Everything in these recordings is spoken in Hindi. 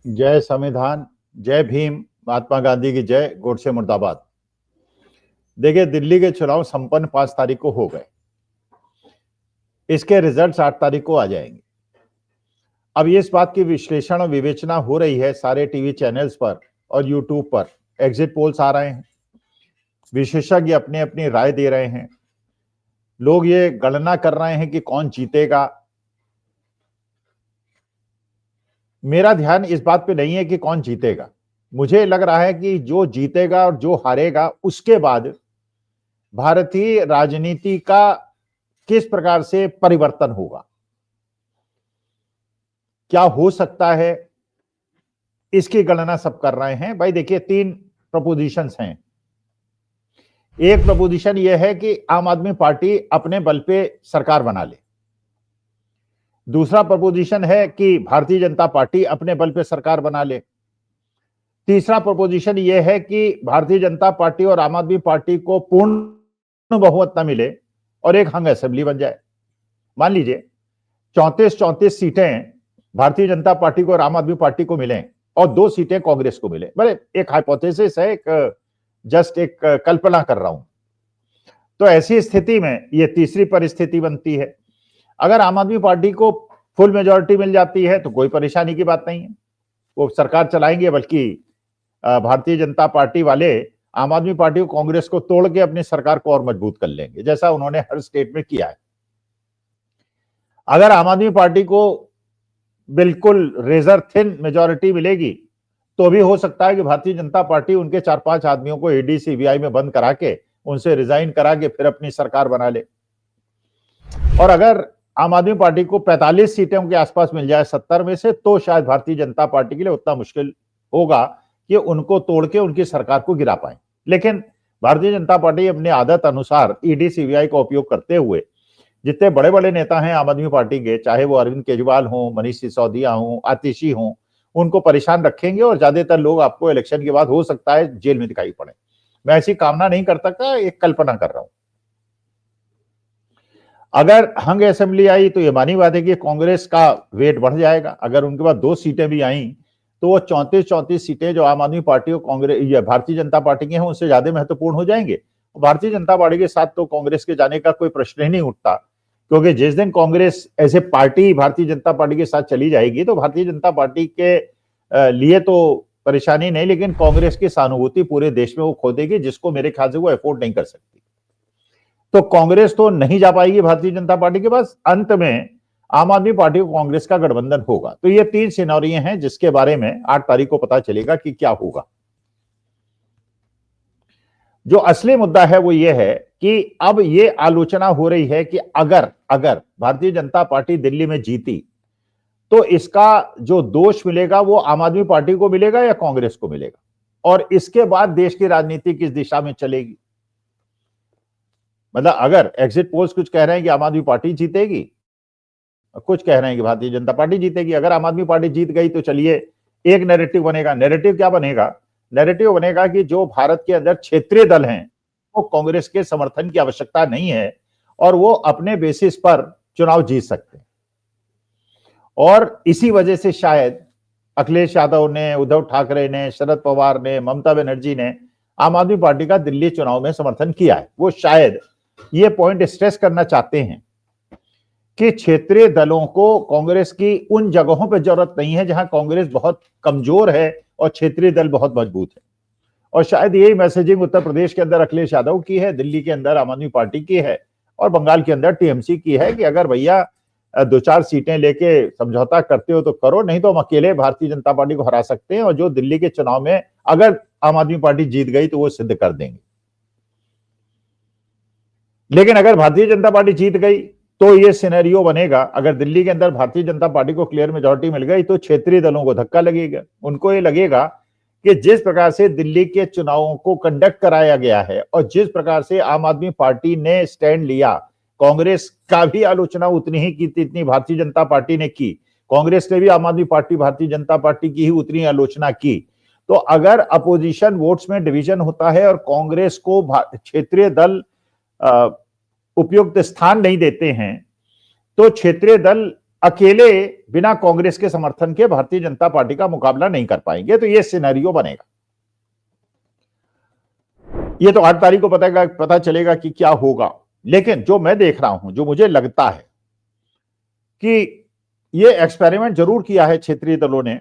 जय संविधान, जय भीम, महात्मा गांधी की जय, गोडसे मुर्दाबाद। देखिए, दिल्ली के चुनाव संपन्न 5 तारीख को हो गए। इसके रिजल्ट्स 8 तारीख को आ जाएंगे। अब ये इस बात की विश्लेषण और विवेचना हो रही है सारे टीवी चैनल्स पर और यूट्यूब पर। एग्जिट पोल्स आ रहे हैं, विशेषज्ञ अपनी अपनी राय दे रहे हैं, लोग ये गणना कर रहे हैं कि कौन जीतेगा। मेरा ध्यान इस बात पे नहीं है कि कौन जीतेगा। मुझे लग रहा है कि जो जीतेगा और जो हारेगा उसके बाद भारतीय राजनीति का किस प्रकार से परिवर्तन होगा, क्या हो सकता है, इसकी गणना सब कर रहे हैं। भाई देखिए, 3 प्रपोजिशंस हैं। एक प्रपोजिशन यह है कि आम आदमी पार्टी अपने बल पे सरकार बना ले। दूसरा प्रपोजिशन है कि भारतीय जनता पार्टी अपने बल पे सरकार बना ले। तीसरा प्रपोजिशन यह है कि भारतीय जनता पार्टी और आम आदमी पार्टी को पूर्ण बहुमत न मिले और एक हंग असेंबली बन जाए। मान लीजिए 34 सीटें भारतीय जनता पार्टी को और आम आदमी पार्टी को मिलें और 2 सीटें कांग्रेस को मिले। भले एक हाइपोथेसिस है, जस्ट एक कल्पना कर रहा हूं। तो ऐसी स्थिति में यह तीसरी परिस्थिति बनती है। अगर आम आदमी पार्टी को फुल मेजॉरिटी मिल जाती है तो कोई परेशानी की बात नहीं है, वो सरकार चलाएंगे। बल्कि भारतीय जनता पार्टी वाले आम आदमी पार्टी को, कांग्रेस को तोड़ के अपनी सरकार को और मजबूत कर लेंगे, जैसा उन्होंने हर स्टेट में किया है। अगर आम आदमी पार्टी को बिल्कुल रेजर थिन मेजॉरिटी मिलेगी तो भी हो सकता है कि भारतीय जनता पार्टी उनके 4-5 आदमियों को ईडी सीबीआई में बंद करा के, उनसे रिजाइन करा के फिर अपनी सरकार बना ले। और अगर आम आदमी पार्टी को 45 सीटों के आसपास मिल जाए 70 में से, तो शायद भारतीय जनता पार्टी के लिए उतना मुश्किल होगा कि उनको तोड़ के उनकी सरकार को गिरा पाए। लेकिन भारतीय जनता पार्टी अपनी आदत अनुसार ईडी सीबीआई का उपयोग करते हुए जितने बड़े बड़े नेता हैं आम आदमी पार्टी के, चाहे वो अरविंद केजरीवाल हो, मनीष सिसोदिया हो, आतिशी हो, उनको परेशान रखेंगे और ज्यादातर लोग आपको इलेक्शन के बाद हो सकता है जेल में दिखाई पड़े। मैं ऐसी कामना नहीं कर सकता, एक कल्पना कर रहा हूं। अगर हंग असेंबली आई तो ये मानी बात है कि कांग्रेस का वेट बढ़ जाएगा। अगर उनके पास 2 सीटें भी आई तो वो 34 सीटें जो आम आदमी पार्टी और कांग्रेस या भारतीय जनता पार्टी की हैं उनसे ज्यादा महत्वपूर्ण हो जाएंगे। भारतीय जनता पार्टी के साथ तो कांग्रेस के जाने का कोई प्रश्न ही नहीं उठता, क्योंकि जिस दिन Congress as a party Bharatiya Janata party के साथ चली जाएगी तो भारतीय जनता पार्टी के लिए तो परेशानी नहीं, लेकिन कांग्रेस की सहानुभूति पूरे देश में वो खो देगी, जिसको मेरे ख्याल से वो अफोर्ड नहीं कर सकती। तो कांग्रेस तो नहीं जा पाएगी भारतीय जनता पार्टी के पास। अंत में आम आदमी पार्टी को कांग्रेस का गठबंधन होगा। तो ये 3 सिनेरियो हैं जिसके बारे में 8 तारीख को पता चलेगा कि क्या होगा। जो असली मुद्दा है वो ये है कि अब ये आलोचना हो रही है कि अगर भारतीय जनता पार्टी दिल्ली में जीती तो इसका जो दोष मिलेगा वो आम आदमी पार्टी को मिलेगा या कांग्रेस को मिलेगा, और इसके बाद देश की राजनीति किस दिशा में चलेगी। मतलब अगर एग्जिट पोल्स कुछ कह रहे हैं कि आम आदमी पार्टी जीतेगी, कुछ कह रहे हैं कि भारतीय जनता पार्टी जीतेगी। अगर आम आदमी पार्टी जीत गई तो चलिए एक नैरेटिव बनेगा। नैरेटिव क्या बनेगा? नैरेटिव बनेगा कि जो भारत के अंदर क्षेत्रीय दल हैं वो कांग्रेस के समर्थन की आवश्यकता नहीं है और वो अपने बेसिस पर चुनाव जीत सकते हैं। और इसी वजह से शायद अखिलेश यादव ने, उद्धव ठाकरे ने, शरद पवार ने, ममता बनर्जी ने आम आदमी पार्टी का दिल्ली चुनाव में समर्थन किया है। वो शायद ये पॉइंट स्ट्रेस करना चाहते हैं कि क्षेत्रीय दलों को कांग्रेस की उन जगहों पर जरूरत नहीं है जहां कांग्रेस बहुत कमजोर है और क्षेत्रीय दल बहुत मजबूत है। और शायद यही मैसेजिंग उत्तर प्रदेश के अंदर अखिलेश यादव की है, दिल्ली के अंदर आम आदमी पार्टी की है और बंगाल के अंदर टीएमसी की है कि अगर भैया 2-4 सीटें लेके समझौता करते हो तो करो, नहीं तो हम अकेले भारतीय जनता पार्टी को हरा सकते हैं और जो दिल्ली के चुनाव में अगर आम आदमी पार्टी जीत गई तो वो सिद्ध कर देंगे। लेकिन अगर भारतीय जनता पार्टी जीत गई तो ये सिनेरियो बनेगा, अगर दिल्ली के अंदर भारतीय जनता पार्टी को क्लियर मेजॉरिटी मिल गई तो क्षेत्रीय दलों को धक्का लगेगा। उनको ये लगेगा कि जिस प्रकार से दिल्ली के चुनावों को कंडक्ट कराया गया है और जिस प्रकार से आम आदमी पार्टी ने स्टैंड लिया, कांग्रेस का भी आलोचना उतनी ही की जितनी भारतीय जनता पार्टी ने की, कांग्रेस ने भी आम आदमी पार्टी भारतीय जनता पार्टी की ही उतनी आलोचना की। तो अगर अपोजिशन वोट्स में डिवीजन होता है और कांग्रेस को क्षेत्रीय दल उपयुक्त स्थान नहीं देते हैं तो क्षेत्रीय दल अकेले बिना कांग्रेस के समर्थन के भारतीय जनता पार्टी का मुकाबला नहीं कर पाएंगे। तो ये सिनेरियो बनेगा। ये तो 8 तारीख को पता चलेगा कि क्या होगा। लेकिन जो मैं देख रहा हूं, जो मुझे लगता है कि ये एक्सपेरिमेंट जरूर किया है क्षेत्रीय दलों ने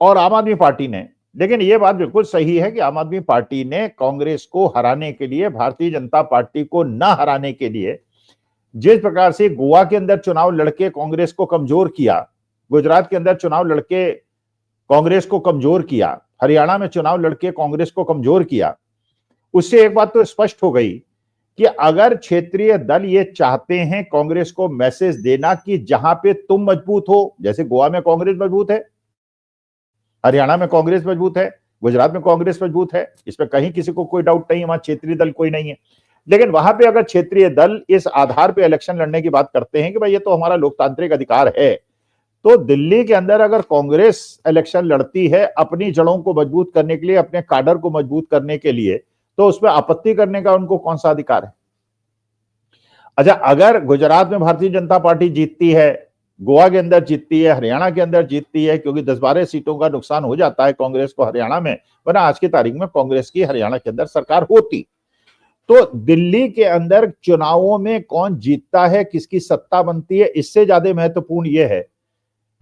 और आम आदमी पार्टी ने। लेकिन ये बात बिल्कुल सही है कि आम आदमी पार्टी ने कांग्रेस को हराने के लिए, भारतीय जनता पार्टी को न हराने के लिए, जिस प्रकार से गोवा के अंदर चुनाव लड़के कांग्रेस को कमजोर किया, गुजरात के अंदर चुनाव लड़के कांग्रेस को कमजोर किया, हरियाणा में चुनाव लड़के कांग्रेस को कमजोर किया, उससे एक बात तो स्पष्ट हो गई कि अगर क्षेत्रीय दल ये चाहते हैं कांग्रेस को मैसेज देना कि जहां पे तुम मजबूत हो, जैसे गोवा में कांग्रेस मजबूत है, हरियाणा में कांग्रेस मजबूत है, गुजरात में कांग्रेस मजबूत है, इसमें कहीं किसी को कोई डाउट नहीं है, वहां क्षेत्रीय दल कोई नहीं है। लेकिन वहां पे अगर क्षेत्रीय दल इस आधार पे इलेक्शन लड़ने की बात करते हैं कि भाई ये तो हमारा लोकतांत्रिक अधिकार है, तो दिल्ली के अंदर अगर कांग्रेस इलेक्शन लड़ती है अपनी जड़ों को मजबूत करने के लिए, अपने काडर को मजबूत करने के लिए, तो उसमें आपत्ति करने का उनको कौन सा अधिकार है? अच्छा, अगर गुजरात में भारतीय जनता पार्टी जीतती है, गोवा के अंदर जीतती है, हरियाणा के अंदर जीतती है, क्योंकि 10-12 सीटों का नुकसान हो जाता है कांग्रेस को हरियाणा में, वरना आज की तारीख में कांग्रेस की हरियाणा के अंदर सरकार होती। तो दिल्ली के अंदर चुनावों में कौन जीतता है, किसकी सत्ता बनती है, इससे ज्यादा महत्वपूर्ण यह है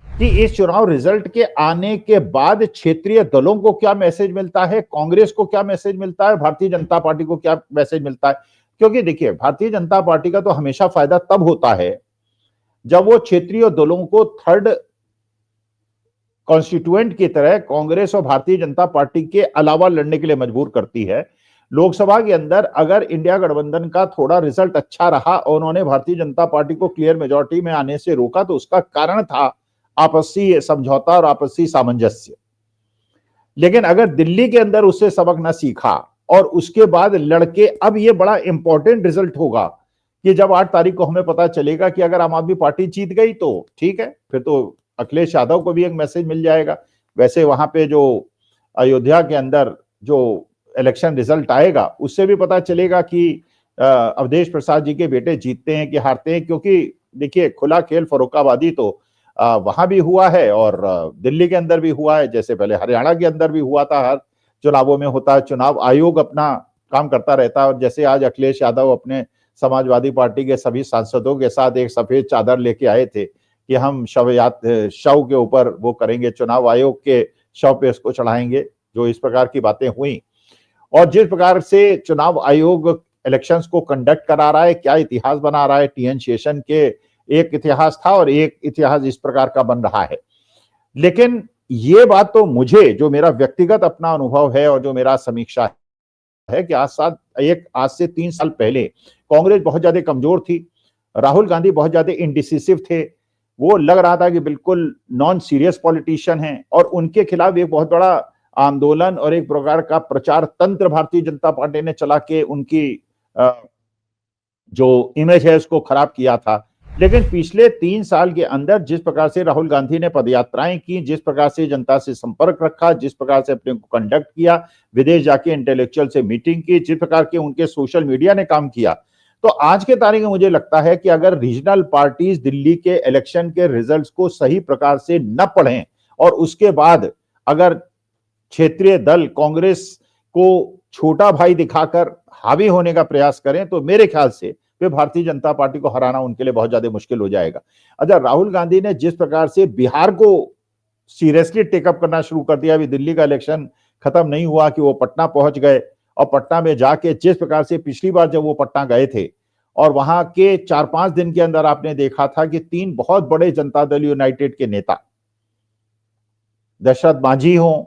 कि इस चुनाव रिजल्ट के आने के बाद क्षेत्रीय दलों को क्या मैसेज मिलता है, कांग्रेस को क्या मैसेज मिलता है, भारतीय जनता पार्टी को क्या मैसेज मिलता है। क्योंकि देखिए, भारतीय जनता पार्टी का तो हमेशा फायदा तब होता है जब वो क्षेत्रीय दलों को थर्ड कॉन्स्टिट्यूएंट की तरह कांग्रेस और भारतीय जनता पार्टी के अलावा लड़ने के लिए मजबूर करती है। लोकसभा के अंदर अगर इंडिया गठबंधन का थोड़ा रिजल्ट अच्छा रहा और उन्होंने भारतीय जनता पार्टी को क्लियर मेजॉरिटी में आने से रोका, तो उसका कारण था आपसी समझौता और आपसी सामंजस्य। लेकिन अगर दिल्ली के अंदर उससे सबक ना सीखा और उसके बाद लड़के, अब ये बड़ा इंपॉर्टेंट रिजल्ट होगा कि जब 8 तारीख को हमें पता चलेगा कि अगर आम आदमी पार्टी जीत गई तो ठीक है, फिर तो अखिलेश यादव को भी एक मैसेज मिल जाएगा। वैसे वहां पे जो अयोध्या के अंदर जो इलेक्शन रिजल्ट आएगा उससे भी पता चलेगा कि अवधेश प्रसाद जी के बेटे जीतते हैं कि हारते हैं। क्योंकि देखिए, खुला खेल फर्रुखाबादी तो वहां भी हुआ है और दिल्ली के अंदर भी हुआ है, जैसे पहले हरियाणा के अंदर भी हुआ था, हर चुनावों में होता है। चुनाव आयोग अपना काम करता रहता है और जैसे आज अखिलेश यादव अपने समाजवादी पार्टी के सभी सांसदों के साथ एक सफेद चादर लेके आए थे कि हम शव के ऊपर वो करेंगे, चुनाव आयोग के शव पे इसको चढ़ाएंगे, जो इस प्रकार की बातें हुई। और जिस प्रकार से चुनाव आयोग इलेक्शंस को कंडक्ट करा रहा है, क्या इतिहास बना रहा है, टीएन शेषन के एक इतिहास था और एक इतिहास इस प्रकार का बन रहा है। लेकिन ये बात तो मुझे, जो मेरा व्यक्तिगत अपना अनुभव है और जो मेरा समीक्षा है कि आज से 3 साल पहले कांग्रेस बहुत ज्यादा कमजोर थी, राहुल गांधी बहुत ज्यादा इंडिसिसिव थे, वो लग रहा था कि बिल्कुल नॉन सीरियस पॉलिटिशियन हैं और उनके खिलाफ एक बहुत बड़ा आंदोलन और एक प्रकार का प्रचार तंत्र भारतीय जनता पार्टी ने चला के उनकी जो इमेज है उसको खराब किया था। लेकिन पिछले 3 साल के अंदर जिस प्रकार से राहुल गांधी ने पदयात्राएं की, जिस प्रकार से जनता से संपर्क रखा, जिस प्रकार से अपने को कंडक्ट किया, विदेश जाके इंटेलेक्चुअल से मीटिंग की, जिस प्रकार के उनके सोशल मीडिया ने काम किया, तो आज के तारीख में मुझे लगता है कि अगर रीजनल पार्टीज दिल्ली के इलेक्शन के रिजल्ट्स को सही प्रकार से न पढ़ें और उसके बाद अगर क्षेत्रीय दल कांग्रेस को छोटा भाई दिखाकर हावी होने का प्रयास करें, तो मेरे ख्याल से वे भारतीय जनता पार्टी को हराना उनके लिए बहुत ज्यादा मुश्किल हो जाएगा। अच्छा, राहुल गांधी ने जिस प्रकार से बिहार को सीरियसली टेकअप करना शुरू कर दिया, अभी दिल्ली का इलेक्शन खत्म नहीं हुआ कि वो पटना पहुंच गए और पटना में जाके जिस प्रकार से पिछली बार जब वो पटना गए थे और वहां के 4-5 दिन के अंदर आपने देखा था कि 3 बहुत बड़े जनता दल यूनाइटेड के नेता, दशरथ मांझी हों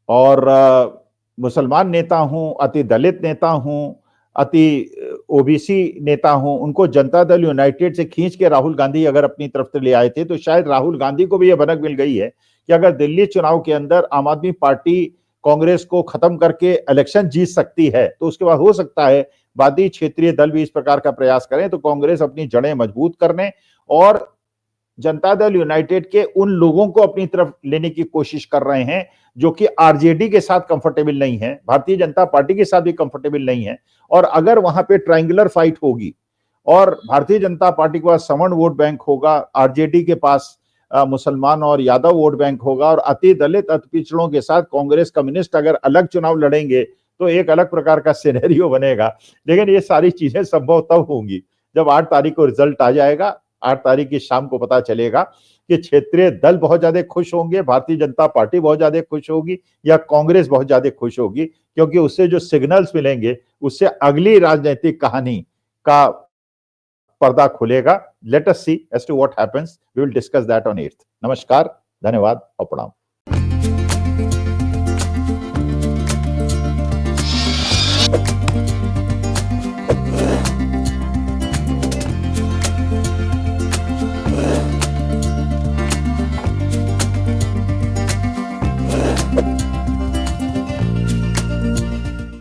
और मुसलमान नेता हूं, अति दलित नेता हूं, अति ओबीसी नेता हूं, उनको जनता दल यूनाइटेड से खींच के राहुल गांधी अगर अपनी तरफ से ले आए थे, तो शायद राहुल गांधी को भी यह भनक मिल गई है कि अगर दिल्ली चुनाव के अंदर आम आदमी पार्टी कांग्रेस को खत्म करके इलेक्शन जीत सकती है, तो उसके बाद हो सकता है बाकी क्षेत्रीय दल भी इस प्रकार का प्रयास करें, तो कांग्रेस अपनी जड़ें मजबूत करने और जनता दल यूनाइटेड के उन लोगों को अपनी तरफ लेने की कोशिश कर रहे हैं जो कि आरजेडी के साथ कंफर्टेबल नहीं है, भारतीय जनता पार्टी के साथ भी कंफर्टेबल नहीं है। और अगर वहां पे ट्रायंगुलर फाइट होगी और भारतीय जनता पार्टी के पास सवर्ण वोट बैंक होगा, आरजेडी के पास मुसलमान और यादव वोट बैंक होगा, और अति दलित अति पिछड़ों के साथ कांग्रेस कम्युनिस्ट अगर अलग चुनाव लड़ेंगे तो एक अलग प्रकार का सिनेरियो बनेगा। लेकिन ये सारी चीजें संभव तब होंगी जब 8 तारीख को रिजल्ट आ जाएगा। 8 तारीख की शाम को पता चलेगा कि क्षेत्रीय दल बहुत ज्यादा खुश होंगे, भारतीय जनता पार्टी बहुत ज्यादा खुश होगी या कांग्रेस बहुत ज्यादा खुश होगी, क्योंकि उससे जो सिग्नल्स मिलेंगे उससे अगली राजनीतिक कहानी का पर्दा खुलेगा। Let us see as to what happens, we will discuss that on 8th। नमस्कार, धन्यवाद और प्रणाम।